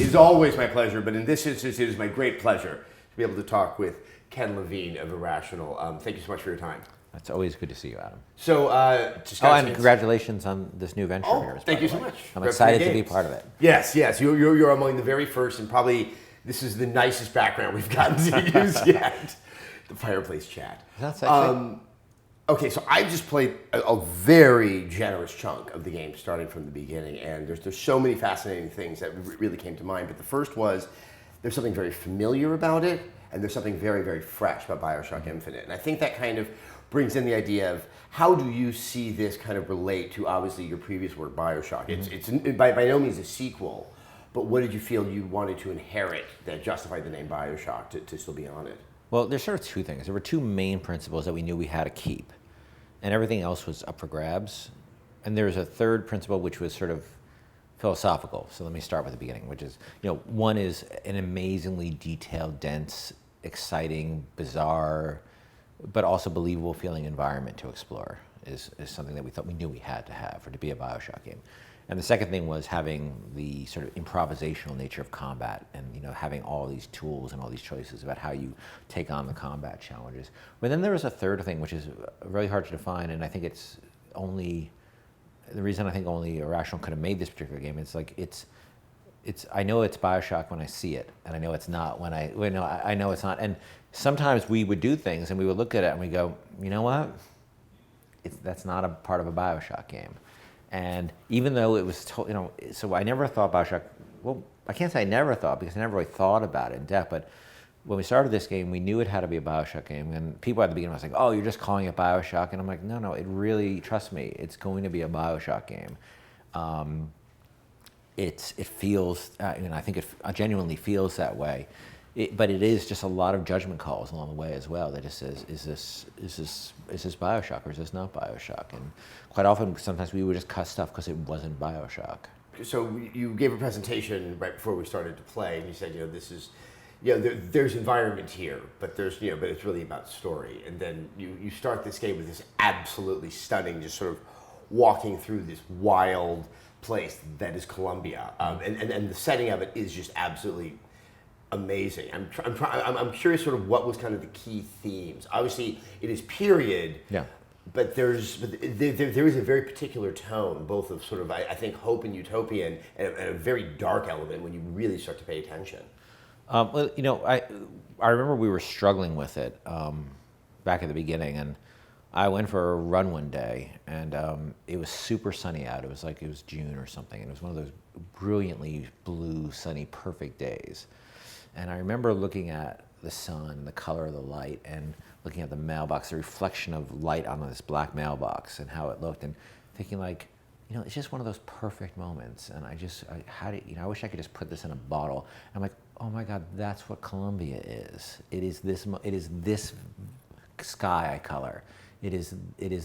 is always my pleasure, but in this instance, it is my great pleasure to be able to talk with Ken Levine of Irrational. Thank you so much for your time. It's always good to see you, Adam. So, and congratulations on this new venture here. Thank you so much. I'm excited to be part of it. Yes. You're among the very first, and probably this is the nicest background we've gotten to use yet. The fireplace chat. That's actually... Okay, so I just played a very generous chunk of the game starting from the beginning, and there's so many fascinating things that really came to mind. But the first was there's something very familiar about it, and there's something very, very fresh about Bioshock Infinite. And I think that kind of brings in the idea of how do you see this kind of relate to obviously your previous work, Bioshock? It's by no means a sequel, but what did you feel you wanted to inherit that justified the name Bioshock to still be on it? Well, there's sort of two things. There were two main principles that we knew we had to keep, and everything else was up for grabs. And there was a third principle which was sort of philosophical. So let me start with the beginning, which is, one is an amazingly detailed, dense, exciting, bizarre, but also believable feeling environment to explore is something that we thought we knew we had to have for it to be a Bioshock game. And the second thing was having the sort of improvisational nature of combat and having all these tools and all these choices about how you take on the combat challenges. But then there was a third thing which is really hard to define, and I think it's only, the reason I think only Irrational could have made this particular game, it's I know it's Bioshock when I see it, and I know it's not when I know it's not. And sometimes we would do things and we would look at it and we go, you know what? That's not a part of a Bioshock game. And even though it was, so I never thought Bioshock, well, I can't say I never thought because I never really thought about it in depth, but when we started this game, we knew it had to be a Bioshock game. And people at the beginning was like, oh, you're just calling it Bioshock. And I'm like, no, it really, trust me, it's going to be a Bioshock game. It feels, I think it genuinely feels that way. But it is just a lot of judgment calls along the way as well that just says, is this Bioshock or is this not Bioshock? And quite often, sometimes we would just cut stuff because it wasn't Bioshock. So you gave a presentation right before we started to play, and you said, this is, there's environment here, but there's, but it's really about story. And then you start this game with this absolutely stunning, just sort of walking through this wild place that is Colombia, and the setting of it is just absolutely amazing. I'm curious sort of what was kind of the key themes. Obviously, it is period. Yeah. But there is a very particular tone, both of sort of I think hope and utopian, and a very dark element when you really start to pay attention. Well, I remember we were struggling with it back at the beginning, and I went for a run one day, and it was super sunny out. It was June or something, and it was one of those brilliantly blue, sunny, perfect days. And I remember looking at the sun, the color of the light, and looking at the mailbox, the reflection of light on this black mailbox and how it looked, and thinking it's just one of those perfect moments. And I wish I could just put this in a bottle. And I'm like, oh my God, that's what Colombia is. It is this sky color. It is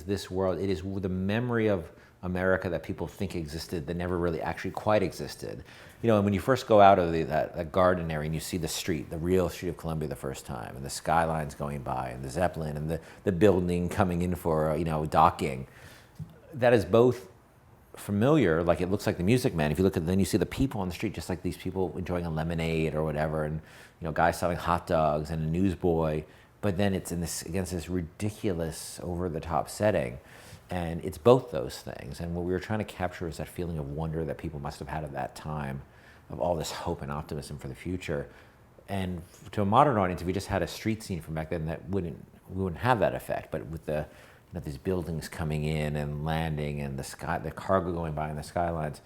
this world. It is the memory of America that people think existed that never really actually quite existed. And when you first go out of that garden area and you see the real street of Colombia the first time, and the skylines going by, and the Zeppelin, and the building coming in for docking, that is both familiar, like it looks like the Music Man. If you look at, then you see the people on the street, just like these people enjoying a lemonade or whatever, and guys selling hot dogs and a newsboy. But then it's against this ridiculous, over-the-top setting. And it's both those things. And what we were trying to capture is that feeling of wonder that people must have had at that time, of all this hope and optimism for the future. And to a modern audience, if we just had a street scene from back then, we wouldn't have that effect. But with these buildings coming in and landing, and the cargo going by, and the skylines,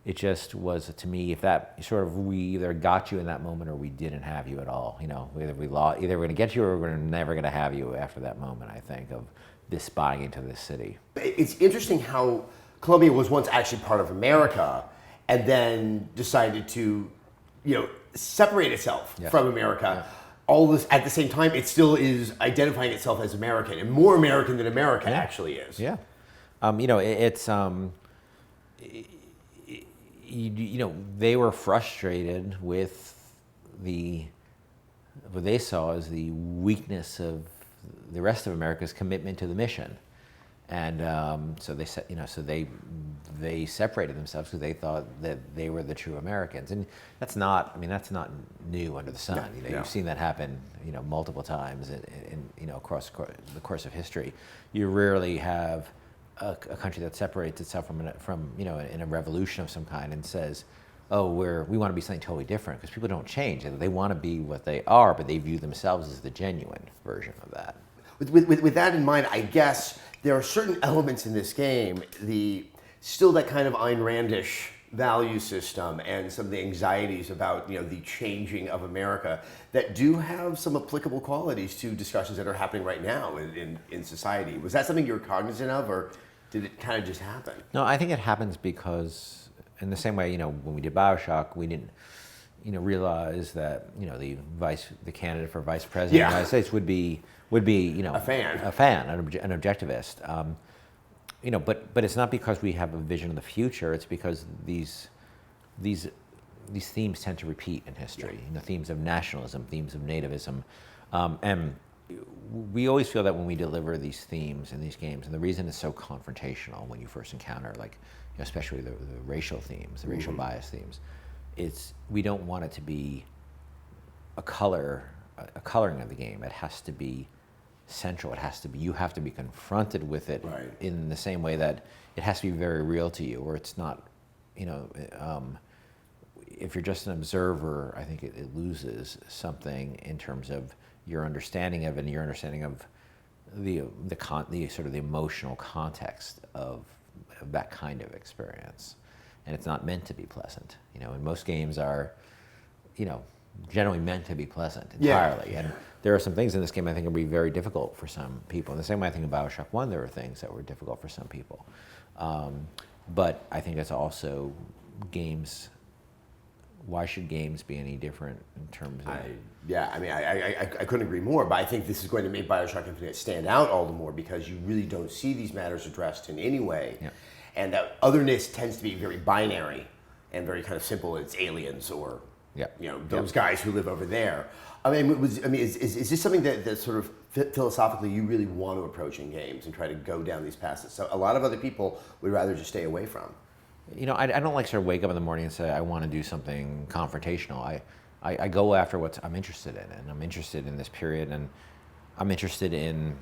it just was, to me, if that sort of, we either got you in that moment or we didn't have you at all. Either we're going to get you or we're never going to have you after that moment, I think, of this buying into this city. It's interesting how Colombia was once actually part of America and then decided to, separate itself from America. Yeah. All this at the same time, it still is identifying itself as American, and more American than America actually is. Yeah. They were frustrated with what they saw as the weakness of the rest of America's commitment to the mission. And so they separated themselves because they thought that they were the true Americans, and that's not. I mean, that's not new under the sun. No. You've seen that happen, multiple times across the course of history. You rarely have a country that separates itself from in a revolution of some kind and says, "Oh, we want to be something totally different," because people don't change. They want to be what they are, but they view themselves as the genuine version of that. With that in mind, I guess there are certain elements in this game, still that kind of Ayn Randish value system and some of the anxieties about the changing of America that do have some applicable qualities to discussions that are happening right now in society. Was that something you were cognizant of, or did it kind of just happen? No, I think it happens because in the same way, when we did Bioshock, we didn't realize that the candidate for vice president of the United States would be a fan, an objectivist. But it's not because we have a vision of the future. It's because these themes tend to repeat in history. Themes of nationalism, themes of nativism, and we always feel that when we deliver these themes in these games, and the reason it's so confrontational when you first encounter, especially the racial themes, the racial bias themes, we don't want it to be a coloring of the game. It has to be central. You have to be confronted with it in the same way that it has to be very real to you, or it's not. If you're just an observer, I think it loses something in terms of your understanding of it and your understanding of the sort of the emotional context of that kind of experience. And it's not meant to be pleasant. And most games are, generally meant to be pleasant entirely. And there are some things in this game I think will be very difficult for some people. In the same way I think in Bioshock 1 there were things that were difficult for some people. But I think it's also games. Why should games be any different in terms of... I couldn't agree more, but I think this is going to make Bioshock Infinite stand out all the more because you really don't see these matters addressed in any way. Yeah. And that otherness tends to be very binary and very kind of simple. It's aliens or those guys who live over there. Is this something that sort of philosophically you really want to approach in games and try to go down these paths? So a lot of other people would rather just stay away from. I don't like sort of wake up in the morning and say I want to do something confrontational. I go after what I'm interested in, and I'm interested in this period, and I'm interested in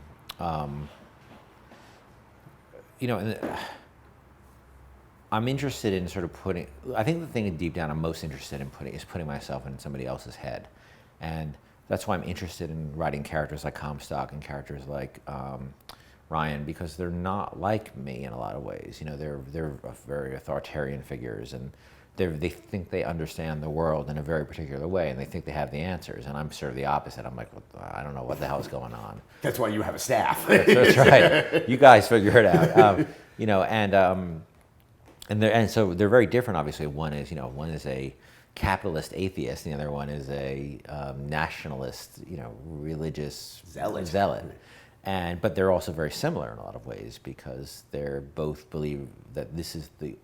I'm interested in sort of putting. I think the thing deep down I'm most interested in putting myself in somebody else's head, and that's why I'm interested in writing characters like Comstock and characters like Ryan, because they're not like me in a lot of ways. They're very authoritarian figures, and they think they understand the world in a very particular way, and they think they have the answers. And I'm sort of the opposite. I'm like, I don't know what the hell is going on. That's why you have a staff. That's right. You guys figure it out. And so they're very different. Obviously, one is a capitalist atheist, and the other one is a nationalist, religious zealot. But they're also very similar in a lot of ways because they're both believe that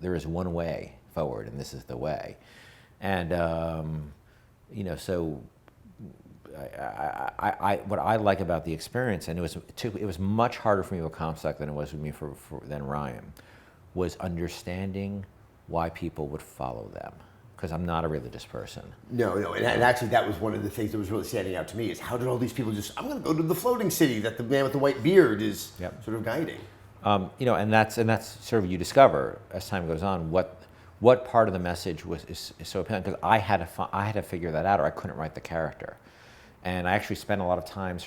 there is one way forward and this is the way. And so what I like about the experience, and it was much harder for me with Comstock than it was with me than Ryan, was understanding why people would follow them. Because I'm not a religious person. No, and actually that was one of the things that was really standing out to me is how did all these people I'm going to go to the floating city that the man with the white beard is sort of guiding. And that's sort of you discover as time goes on what part of the message is so appealing, because I had to figure that out or I couldn't write the character. And I actually spent a lot of time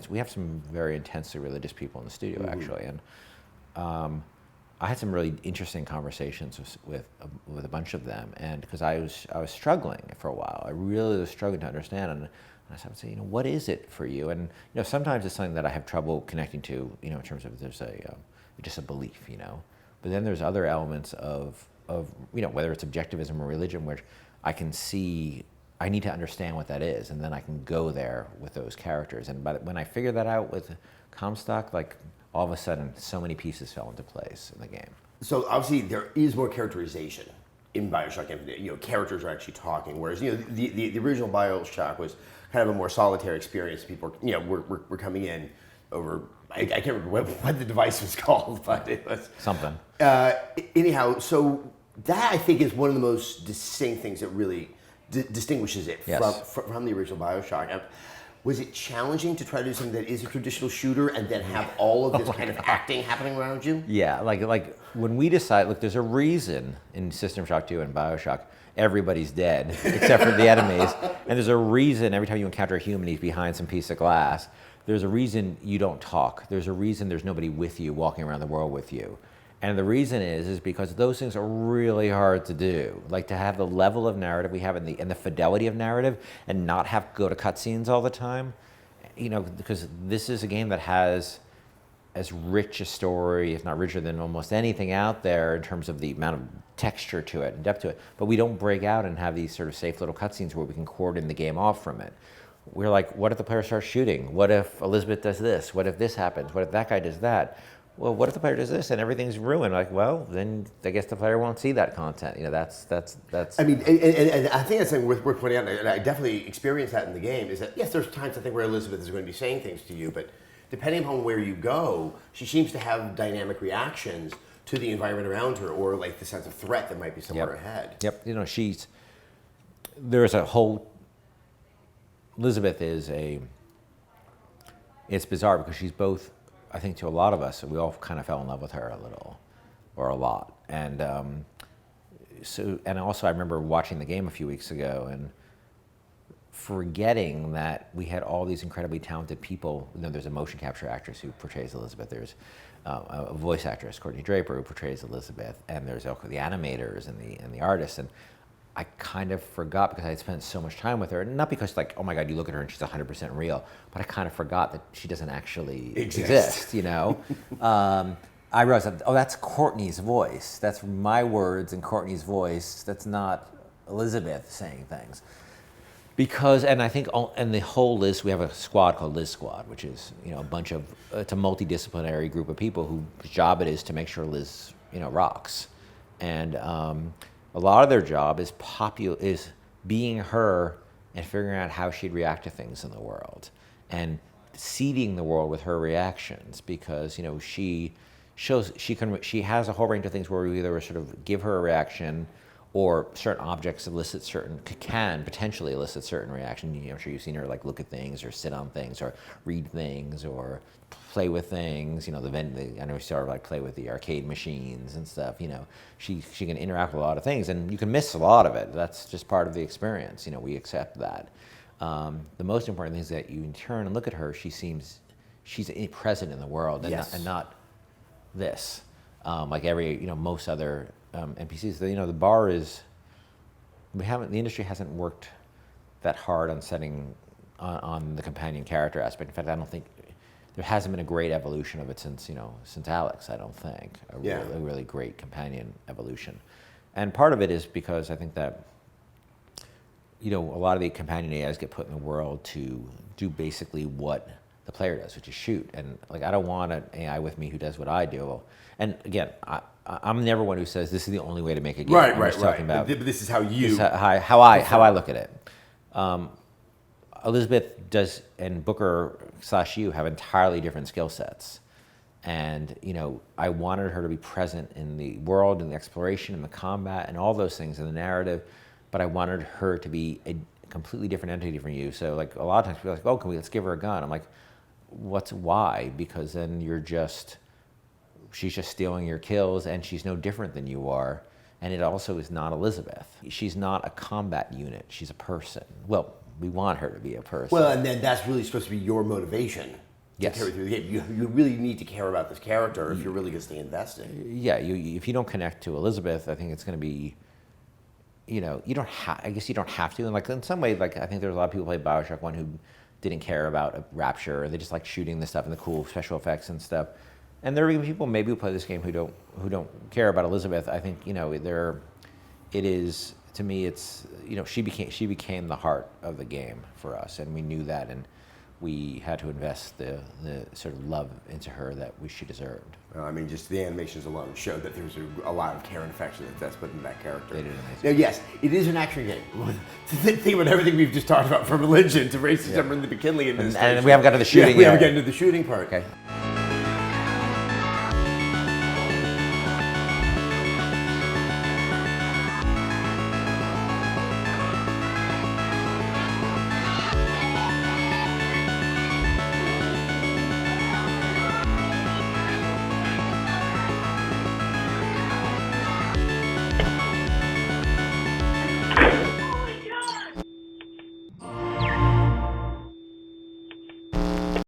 we have some very intensely religious people in the studio actually, and I had some really interesting conversations with a bunch of them, and because I was struggling for a while, I really was struggling to understand, and I would say, what is it for you? And sometimes it's something that I have trouble connecting to, in terms of there's just a belief, but then there's other elements of whether it's objectivism or religion, where I can see I need to understand what that is, and then I can go there with those characters. And when I figured that out with Comstock, all of a sudden, so many pieces fell into place in the game. So obviously, there is more characterization in Bioshock Infinite. Characters are actually talking, whereas the original Bioshock was kind of a more solitary experience. People were coming in over I can't remember what the device was called, but it was something. Anyhow, so that I think is one of the most distinct things that really distinguishes it from the original Bioshock. Was it challenging to try to do something that is a traditional shooter and then have all of this kind of acting happening around you? Yeah, like when we decide, look, there's a reason in System Shock 2 and Bioshock, everybody's dead except for the enemies. And there's a reason every time you encounter a human, he's behind some piece of glass. There's a reason you don't talk. There's a reason there's nobody with you walking around the world with you. And the reason is because those things are really hard to do. Like to have the level of narrative we have and the fidelity of narrative and not have to go to cutscenes all the time. You know, because this is a game that has as rich a story, if not richer than almost anything out there in terms of the amount of texture to it and depth to it. But we don't break out and have these sort of safe little cutscenes where we can cordon the game off from it. We're like, what if the player starts shooting? What if Elizabeth does this? What if this happens? What if that guy does that? Well, what if the player does this and everything's ruined? Like, well, then I guess the player won't see that content. You know, that's. I mean, and I think that's something worth pointing out, and I definitely experienced that in the game, is that, yes, there's times I think where Elizabeth is going to be saying things to you, but depending upon where you go, she seems to have dynamic reactions to the environment around her, or like the sense of threat that might be somewhere ahead. Yep, you know, there's a whole, Elizabeth it's bizarre because she's both, I think to a lot of us, we all kind of fell in love with her a little, or a lot. And and also I remember watching the game a few weeks ago and forgetting that we had all these incredibly talented people. You know, there's a motion capture actress who portrays Elizabeth. There's a voice actress, Courtney Draper, who portrays Elizabeth. And there's the animators and the artists. And I kind of forgot because I had spent so much time with her. Not because like, oh my God, you look at her and she's 100% real. But I kind of forgot that she doesn't actually exist, you know? I realized that, oh, that's Courtney's voice. That's my words in Courtney's voice. That's not Elizabeth saying things. Because, and I think, and the whole Liz, we have a squad called Liz Squad, which is, you know, it's a multidisciplinary group of people whose job it is to make sure Liz, you know, rocks. And a lot of their job is being her and figuring out how she'd react to things in the world and seeding the world with her reactions, because, you know, she has a whole range of things where we either sort of give her a reaction or certain objects can potentially elicit certain reaction. You know, I'm sure you've seen her like look at things or sit on things or read things or play with things. You know, I know we saw her like play with the arcade machines and stuff. You know, she can interact with a lot of things, and you can miss a lot of it. That's just part of the experience. You know, we accept that. The most important thing is that you turn and look at her. She's present in the world, and not this. Like most other NPCs. You know, the bar is. The industry hasn't worked that hard on setting on the companion character aspect. In fact, I don't think there hasn't been a great evolution of it since Alex. I don't think a really great companion evolution, and part of it is because I think that, you know, a lot of the companion AIs get put in the world to do basically what the player does, which is shoot. And like, I don't want an AI with me who does what I do. And again, I'm never one who says this is the only way to make a game. Right. Talking about, this is how you. This is how I look at it. Elizabeth does and Booker / you have entirely different skill sets. And, you know, I wanted her to be present in the world and the exploration and the combat and all those things in the narrative, but I wanted her to be a completely different entity from you. So like a lot of times people are like, oh, let's give her a gun. I'm like, why? Because then she's just stealing your kills and she's no different than you are. And it also is not Elizabeth. She's not a combat unit. She's a person. Well, we want her to be a person. Well, and then that's really supposed to be your motivation to carry through the game. You really need to care about this character if you're really going to stay invested. Yeah, if you don't connect to Elizabeth, I think it's going to be, you know, I guess you don't have to. And like in some way, like I think there's a lot of people who played Bioshock 1 who didn't care about Rapture, or they just like shooting the stuff and the cool special effects and stuff. And there are people maybe who play this game who don't care about Elizabeth. I think, you know, it is, to me, it's, you know, she became the heart of the game for us, and we knew that, and we had to invest the sort of love into her that she deserved. I mean, just the animations alone showed that there's a lot of care and affection that's put into that character. They did amazing. Now, yes, it is an action game. Think about everything we've just talked about, from religion to racism and the McKinley and we haven't got to the shooting yet. We haven't gotten to the shooting part. Okay.